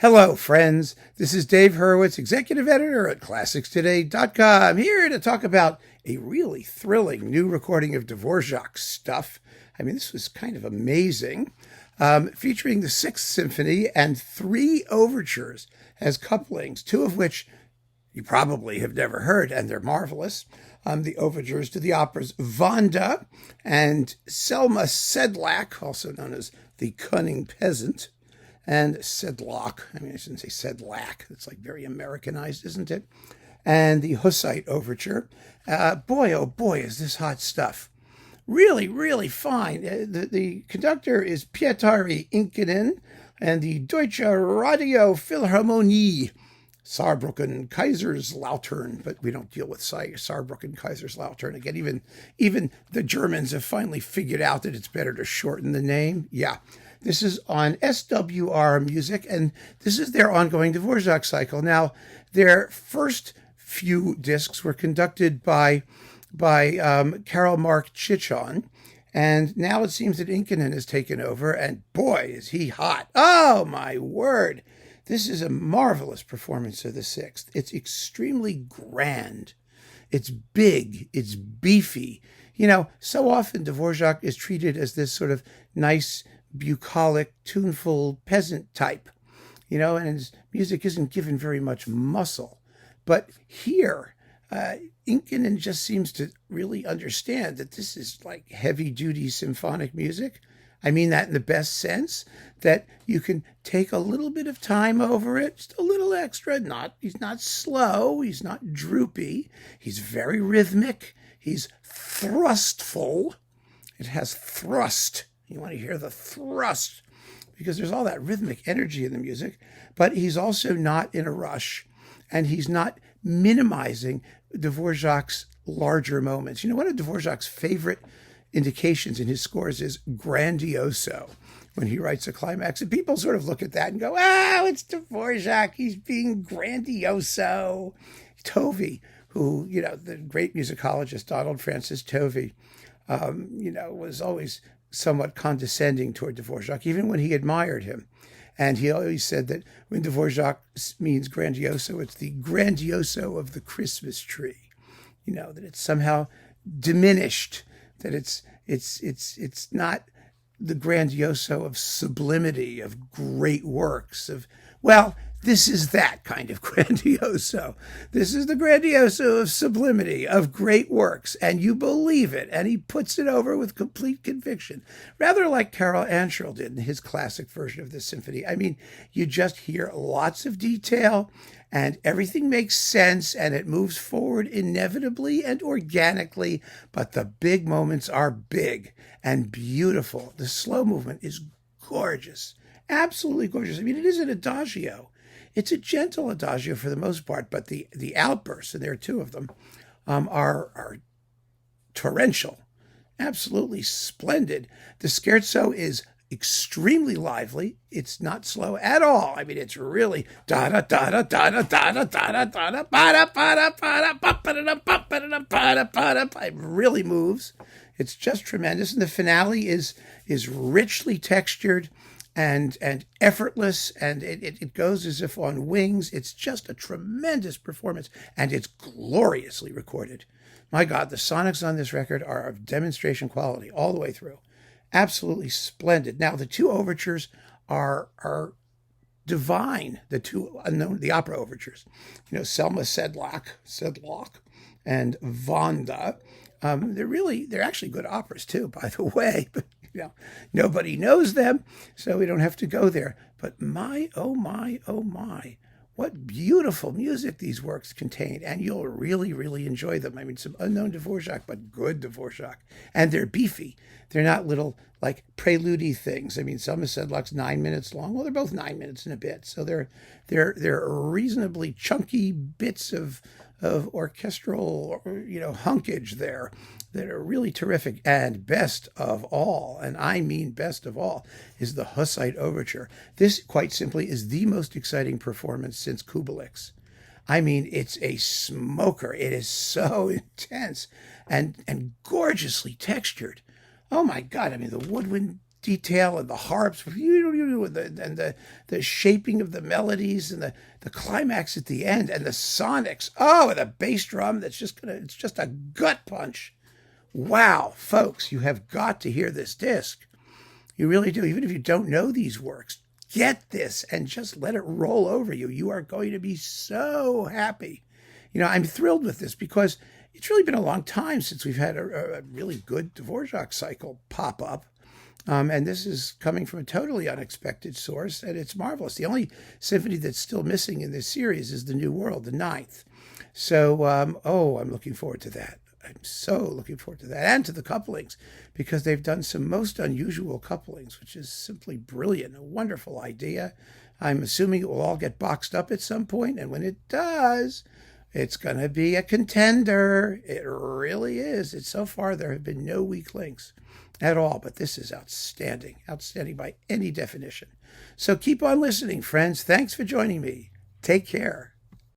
Hello, friends. This is Dave Hurwitz, executive editor at ClassicsToday.com, here to talk about a really thrilling new recording of Dvořák's stuff. I mean, this was kind of amazing, featuring the Sixth Symphony and 3 overtures as couplings, 2 of which you probably have never heard, and they're marvelous. The overtures to the operas Vanda and Selma sedlák, also known as the Cunning Peasant, and sedlák. I mean, I shouldn't say sedlák. It's like very Americanized, isn't it? And the Hussite overture. Boy, oh boy, is this hot stuff. Really, really fine. The conductor is Pietari Inkinen, and the Deutsche Radio Philharmonie, Saarbrücken Kaiserslautern, but we don't deal with Saarbrücken Kaiserslautern. Again, even the Germans have finally figured out that it's better to shorten the name. Yeah. This is on SWR Music, and this is their ongoing Dvořák cycle. Now, their first few discs were conducted by Karl Mark Chichon, and now it seems that Inkinen has taken over, and boy, is he hot. Oh, my word. This is a marvelous performance of the Sixth. It's extremely grand. It's big. It's beefy. You know, so often Dvořák is treated as this sort of nice, bucolic, tuneful peasant type, you know, and his music isn't given very much muscle. But here, Inkinen just seems to really understand that this is like heavy-duty symphonic music. I mean that in the best sense, that you can take a little bit of time over it, just a little extra. He's not slow, he's not droopy, he's very rhythmic, he's thrustful. It has thrust. You want to hear the thrust because there's all that rhythmic energy in the music, but he's also not in a rush, and he's not minimizing Dvořák's larger moments. You know, one of Dvořák's favorite indications in his scores is grandioso, when he writes a climax. And people sort of look at that and go, oh, it's Dvořák, he's being grandioso. Tovey, who, you know, the great musicologist Donald Francis Tovey, you know, was always somewhat condescending toward Dvořák, even when he admired him. And he always said that when Dvořák means grandioso, it's the grandioso of the Christmas tree. You know, that it's somehow diminished, that it's not the grandioso of sublimity, of great works, of, well, this is that kind of grandioso. This is the grandioso of sublimity, of great works, and you believe it, and he puts it over with complete conviction, rather like Karel Anschel did in his classic version of this symphony. I mean, you just hear lots of detail, and everything makes sense, and it moves forward inevitably and organically, but the big moments are big and beautiful. The slow movement is gorgeous, absolutely gorgeous. I mean, it is an adagio. It's a gentle adagio for the most part, but the outbursts, and there are 2 of them, are torrential, absolutely splendid. The scherzo is extremely lively. It's not slow at all. I mean, it's really da da da da da da da da da da da da da. It really moves. It's just tremendous, and the finale is richly textured and effortless, and it goes as if on wings. It's just a tremendous performance, and it's gloriously recorded. My God, the sonics on this record are of demonstration quality all the way through. Absolutely splendid. Now, the 2 overtures are divine. The 2 unknown, the opera overtures, you know, Selma sedlák, and Vanda. They're actually good operas too, by the way. But you know, nobody knows them, so we don't have to go there. But my, oh my, oh my, what beautiful music these works contain, and you'll really, really enjoy them. I mean, some unknown Dvořák, but good Dvořák. And they're beefy. They're not little, like, prelude-y things. I mean, Selma sedlák's 9 minutes long. Well, they're both 9 minutes and a bit. So they're reasonably chunky bits of orchestral, you know, hunkage there that are really terrific. And best of all, and I mean best of all, is the Hussite overture. This, quite simply, is the most exciting performance since Kubelik's. I mean, it's a smoker. It is so intense and gorgeously textured. Oh my God, I mean, the woodwind detail and the harps and the shaping of the melodies and the climax at the end and the sonics. Oh, and the bass drum it's just a gut punch. Wow, folks, you have got to hear this disc. You really do. Even if you don't know these works, get this and just let it roll over you. You are going to be so happy. I'm thrilled with this because it's really been a long time since we've had a really good Dvořák cycle pop up. And this is coming from a totally unexpected source, and it's marvelous. The only symphony that's still missing in this series is the New World, the 9th. So, I'm looking forward to that. I'm so looking forward to that, and to the couplings, because they've done some most unusual couplings, which is simply brilliant, a wonderful idea. I'm assuming it will all get boxed up at some point, and when it does, it's going to be a contender. It really is. So far, there have been no weak links at all, but this is outstanding by any definition. So keep on listening, friends. Thanks for joining me. Take care.